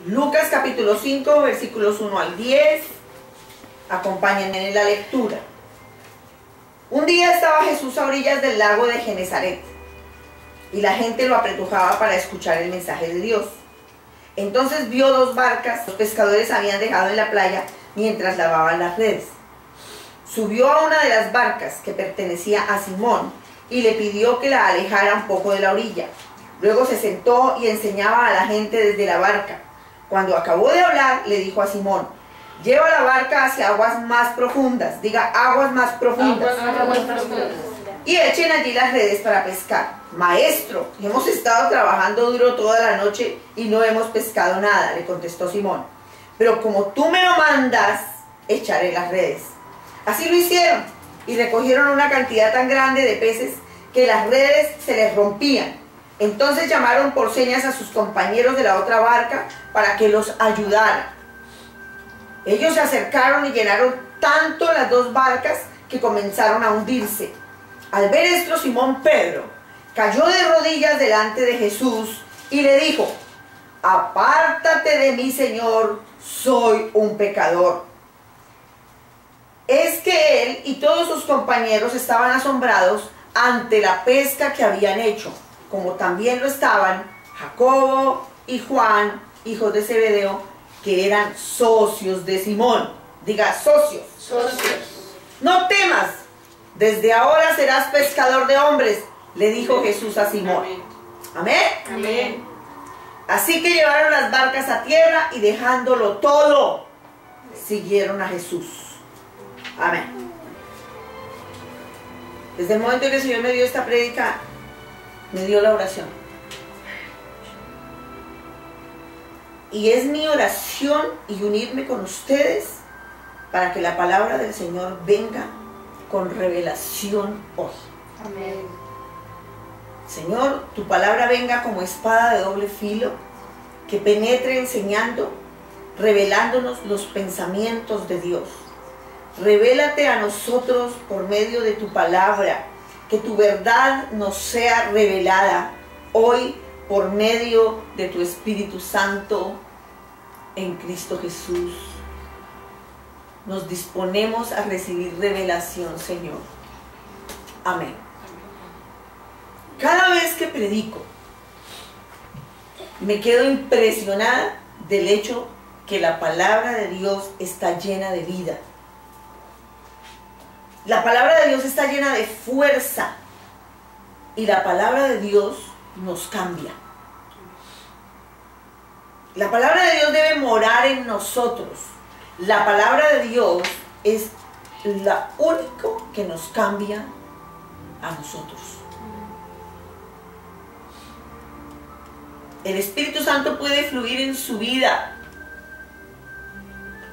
Lucas capítulo 5, versículos 1 al 10. Acompáñenme en la lectura. Un día estaba Jesús a orillas del lago de Genesaret, y la gente lo apretujaba para escuchar el mensaje de Dios. Entonces vio dos barcas que los pescadores habían dejado en la playa mientras lavaban las redes. Subió a una de las barcas, que pertenecía a Simón, y le pidió que la alejara un poco de la orilla. Luego se sentó y enseñaba a la gente desde la barca. Cuando acabó de hablar, le dijo a Simón: lleva la barca hacia aguas más profundas, diga aguas más profundas, y echen allí las redes para pescar. Maestro, hemos estado trabajando duro toda la noche y no hemos pescado nada, le contestó Simón. Pero como tú me lo mandas, echaré las redes. Así lo hicieron, y recogieron una cantidad tan grande de peces que las redes se les rompían. Entonces llamaron por señas a sus compañeros de la otra barca para que los ayudaran. Ellos se acercaron y llenaron tanto las dos barcas que comenzaron a hundirse. Al ver esto, Simón Pedro cayó de rodillas delante de Jesús y le dijo: apártate de mí, Señor, soy un pecador. Es que él y todos sus compañeros estaban asombrados ante la pesca que habían hecho, como también lo estaban Jacobo y Juan, hijos de Zebedeo, que eran socios de Simón. Diga socios. Socios. No temas, desde ahora serás pescador de hombres, le dijo Jesús a Simón. Amén. Amén. Así que llevaron las barcas a tierra y dejándolo todo, siguieron a Jesús. Amén. Desde el momento en que el Señor me dio esta prédica, me dio la oración. Y es mi oración y unirme con ustedes para que la palabra del Señor venga con revelación hoy. Amén. Señor, tu palabra venga como espada de doble filo, que penetre enseñando, revelándonos los pensamientos de Dios. Revélate a nosotros por medio de tu palabra, que tu verdad nos sea revelada hoy por medio de tu Espíritu Santo en Cristo Jesús. Nos disponemos a recibir revelación, Señor. Amén. Cada vez que predico, me quedo impresionada del hecho que la palabra de Dios está llena de vida. La palabra de Dios está llena de fuerza, y la palabra de Dios nos cambia. La palabra de Dios debe morar en nosotros. La palabra de Dios es la única que nos cambia a nosotros. El Espíritu Santo puede fluir en su vida.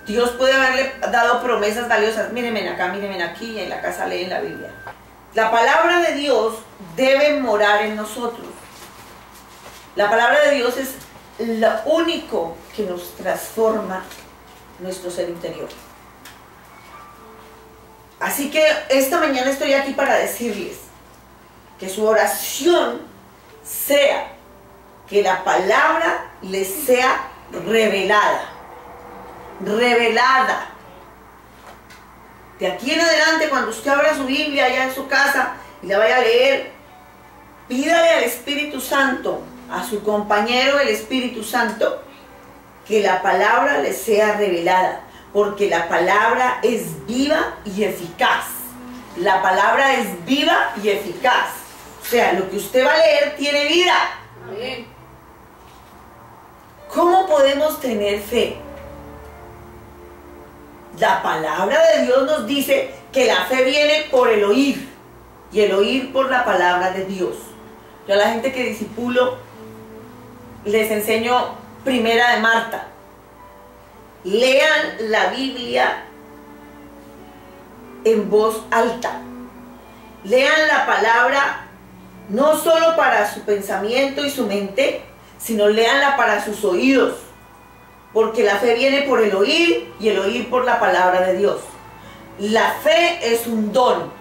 Dios puede haberle dado promesas valiosas. Mírenme acá, mírenme aquí, y en la casa leen la Biblia. La palabra de Dios debe morar en nosotros. La palabra de Dios es lo único que nos transforma nuestro ser interior. Así que esta mañana estoy aquí para decirles que su oración sea que la palabra les sea revelada. Revelada. De aquí en adelante, cuando usted abra su Biblia allá en su casa y la vaya a leer, pídale al Espíritu Santo, a su compañero el Espíritu Santo, que la palabra le sea revelada, porque la palabra es viva y eficaz. La palabra es viva y eficaz. O sea, lo que usted va a leer tiene vida. Amén. ¿Cómo podemos tener fe? La palabra de Dios nos dice que la fe viene por el oír, y el oír por la palabra de Dios. Yo a la gente que discipulo les enseño Primera de Marta. Lean la Biblia en voz alta. Lean la palabra no solo para su pensamiento y su mente, sino léanla para sus oídos. Porque la fe viene por el oír, y el oír por la palabra de Dios. La fe es un don.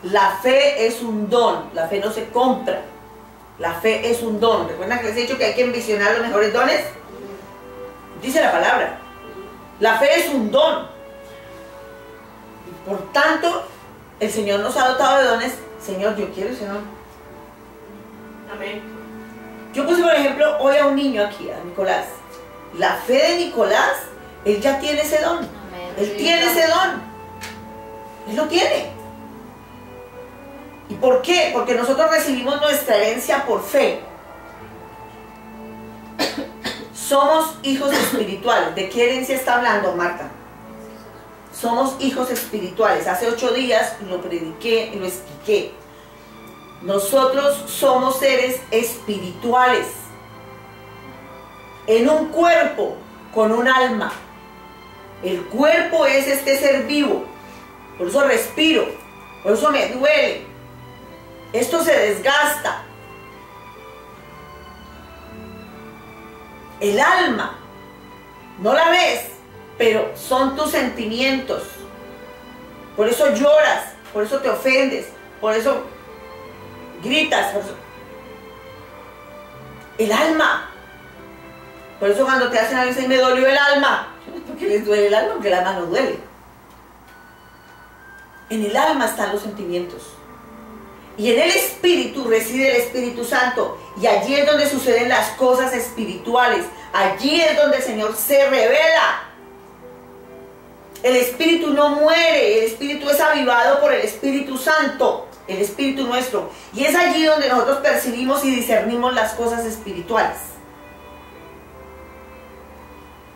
La fe es un don. La fe no se compra. La fe es un don. ¿Recuerdan que les he dicho que hay que envisionar los mejores dones? Dice la palabra. La fe es un don. Por tanto, el Señor nos ha dotado de dones. Señor, yo quiero ese don. Amén. Yo puse, por ejemplo, hoy a un niño aquí, a Nicolás. La fe de Nicolás, él ya tiene ese don. Amén. Él tiene ese don. Él lo tiene. ¿Y por qué? Porque nosotros recibimos nuestra herencia por fe. Somos hijos espirituales. ¿De qué herencia está hablando, Marta? Somos hijos espirituales. Hace 8 días lo prediqué y lo expliqué. Nosotros somos seres espirituales. En un cuerpo con un alma. El cuerpo es este ser vivo. Por eso respiro. Por eso me duele. Esto se desgasta. El alma, no la ves, pero son tus sentimientos. Por eso lloras, por eso te ofendes, por eso gritas. Por eso... El alma. Por eso cuando te hacen algo dicen, me dolió el alma. ¿Por qué les duele el alma? Porque el alma no duele. En el alma están los sentimientos. Y en el Espíritu reside el Espíritu Santo. Y allí es donde suceden las cosas espirituales. Allí es donde el Señor se revela. El Espíritu no muere. El Espíritu es avivado por el Espíritu Santo. El Espíritu nuestro. Y es allí donde nosotros percibimos y discernimos las cosas espirituales.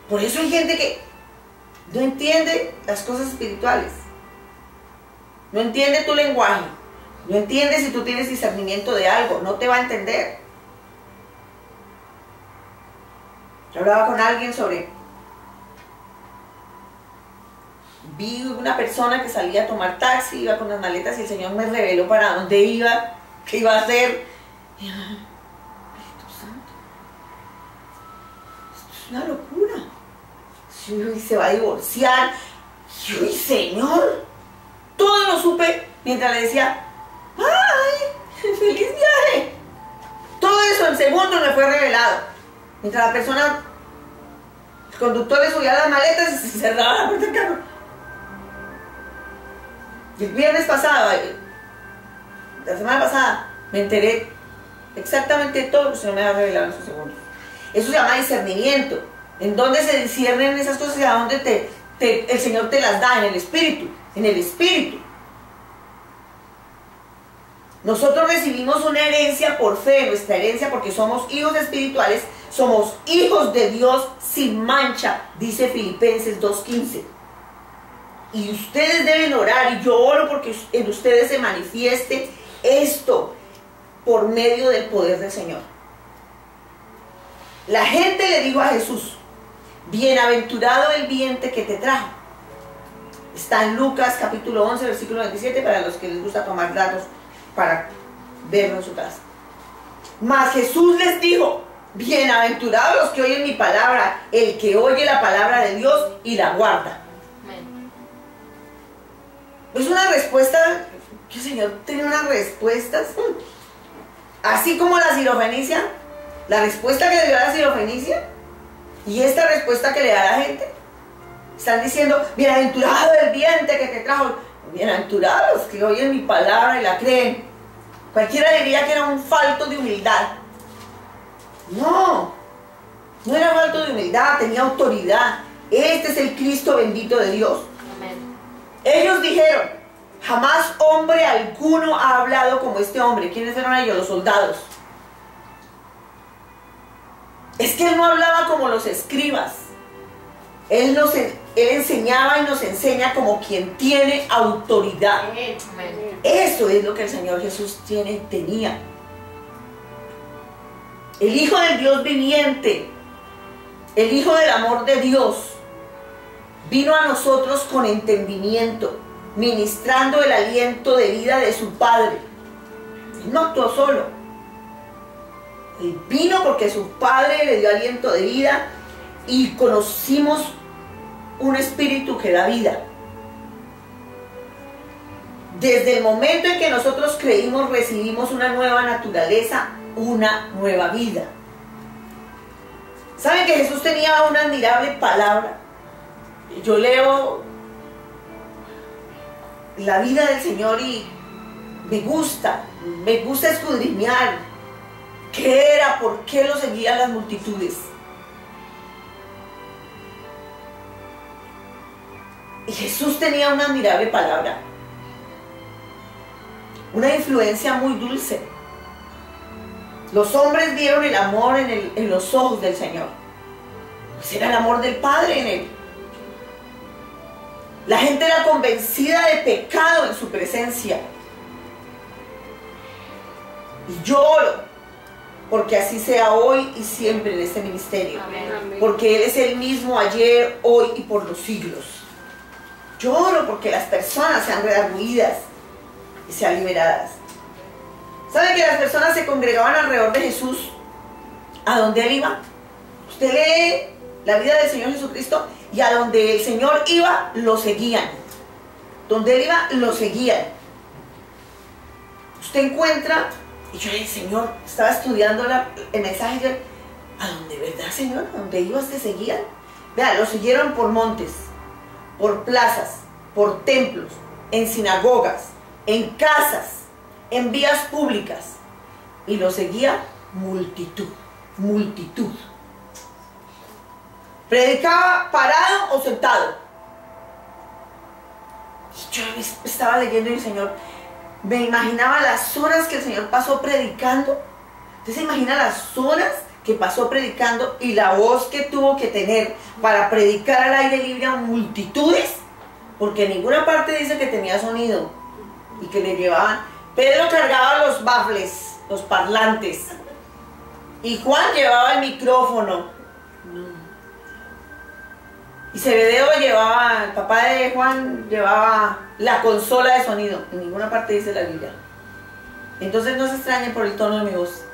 Por eso hay gente que no entiende las cosas espirituales. No entiende tu lenguaje. No entiende si tú tienes discernimiento de algo. No te va a entender. Yo hablaba con alguien sobre... Vi una persona que salía a tomar taxi, iba con las maletas y el Señor me reveló para dónde iba, qué iba a hacer. Y yo, Espíritu Santo, esto es una locura. Y se va a divorciar. Y yo, Señor, todo lo supe mientras le decía, ¡ay! ¡Feliz viaje! Todo eso en segundos me fue revelado. Mientras la persona, el conductor le subía las maletas y se cerraba la puerta del carro. Y el viernes pasado, la semana pasada, me enteré exactamente todo lo que el Señor me ha revelado en esos segundos. Eso se llama discernimiento. En dónde se disciernen esas cosas y a dónde el Señor te las da, en el Espíritu. En el Espíritu. Nosotros recibimos una herencia por fe, nuestra herencia, porque somos hijos espirituales, somos hijos de Dios sin mancha, dice Filipenses 2:15. Y ustedes deben orar, y yo oro porque en ustedes se manifieste esto por medio del poder del Señor. La gente le dijo a Jesús, bienaventurado el vientre que te trajo. Está en Lucas capítulo 11, versículo 27, para los que les gusta tomar datos para verlo en su casa. Mas Jesús les dijo, bienaventurados los que oyen mi palabra, el que oye la palabra de Dios y la guarda. Amén. Es una respuesta, que el Señor tiene unas respuestas, así como la sirofenicia, la respuesta que le dio a la sirofenicia, y esta respuesta que le da a la gente. Están diciendo, bienaventurado el vientre que te trajo. Bienaventurados que oyen mi palabra y la creen. Cualquiera diría que era un falto de humildad. No, no era falto de humildad, tenía autoridad. Este es el Cristo bendito de Dios. Amén. Ellos dijeron, jamás hombre alguno ha hablado como este hombre. ¿Quiénes eran ellos? Los soldados. Es que él no hablaba como los escribas. Él enseñaba y nos enseña como quien tiene autoridad. Amén. Amén. Eso es lo que el Señor Jesús tenía. El Hijo del Dios viviente, el Hijo del amor de Dios, vino a nosotros con entendimiento, ministrando el aliento de vida de su Padre. Él no actuó solo. Él vino porque su Padre le dio aliento de vida y conocimos un espíritu que da vida. Desde el momento en que nosotros creímos, recibimos una nueva naturaleza, una nueva vida. ¿Saben que Jesús tenía una admirable palabra? Yo leo la vida del Señor y me gusta escudriñar qué era, por qué lo seguían las multitudes. Y Jesús tenía una admirable palabra, una influencia muy dulce. Los hombres vieron el amor en los ojos del Señor. Pues era el amor del Padre en él. La gente era convencida de pecado en su presencia. Y yo oro porque así sea hoy y siempre en este ministerio. Amén. Porque Él es el mismo ayer, hoy y por los siglos. Yo oro porque las personas sean redarguidas y sean liberadas. ¿Saben que las personas se congregaban alrededor de Jesús? ¿A donde Él iba? Usted lee la vida del Señor Jesucristo y a donde el Señor iba, lo seguían. Donde Él iba, lo seguían. Usted encuentra, y yo el Señor, estaba estudiando el mensaje, y yo, ¿a dónde, verdad, Señor? ¿A dónde ibas te seguían? Vea, lo siguieron por montes, por plazas, por templos, en sinagogas, en casas, en vías públicas, y lo seguía multitud. Predicaba parado o sentado. Y yo estaba leyendo y el Señor, me imaginaba las horas que el Señor pasó predicando. ¿Usted se imagina las horas que pasó predicando y la voz que tuvo que tener para predicar al aire libre a multitudes? Porque en ninguna parte dice que tenía sonido y que le llevaban. Pedro cargaba los bafles, los parlantes, y Juan llevaba el micrófono, y Zebedeo llevaba, el papá de Juan llevaba la consola de sonido. En ninguna parte dice la Biblia. Entonces no se extrañen por el tono de mi voz.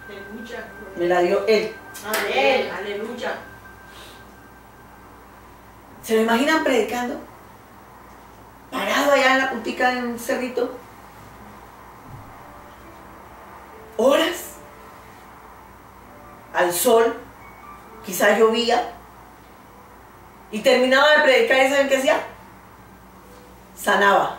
Aleluya. Me la dio él. Amén. Aleluya. ¿Se lo imaginan predicando? Parado allá en la puntica de un cerrito. Horas. Al sol. Quizá llovía. Y terminaba de predicar y ¿saben qué hacía? Sanaba.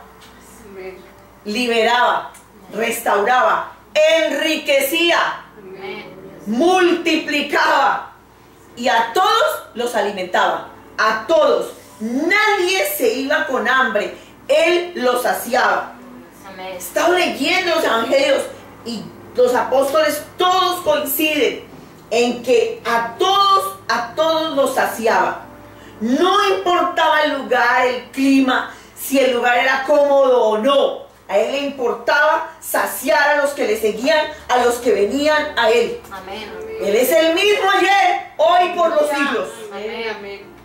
Amén. Liberaba. Restauraba. Enriquecía. Amén. Multiplicaba. Y a todos los alimentaba. A todos. Nadie se iba con hambre. Él los saciaba. Amén. Estaba leyendo los evangelios y los apóstoles todos coinciden en que a todos los saciaba. No importaba el lugar, el clima, si el lugar era cómodo o no. A él le importaba saciar a los que le seguían, a los que venían a él. Amén. Él es el mismo ayer, hoy, por los siglos. Amén. Amén.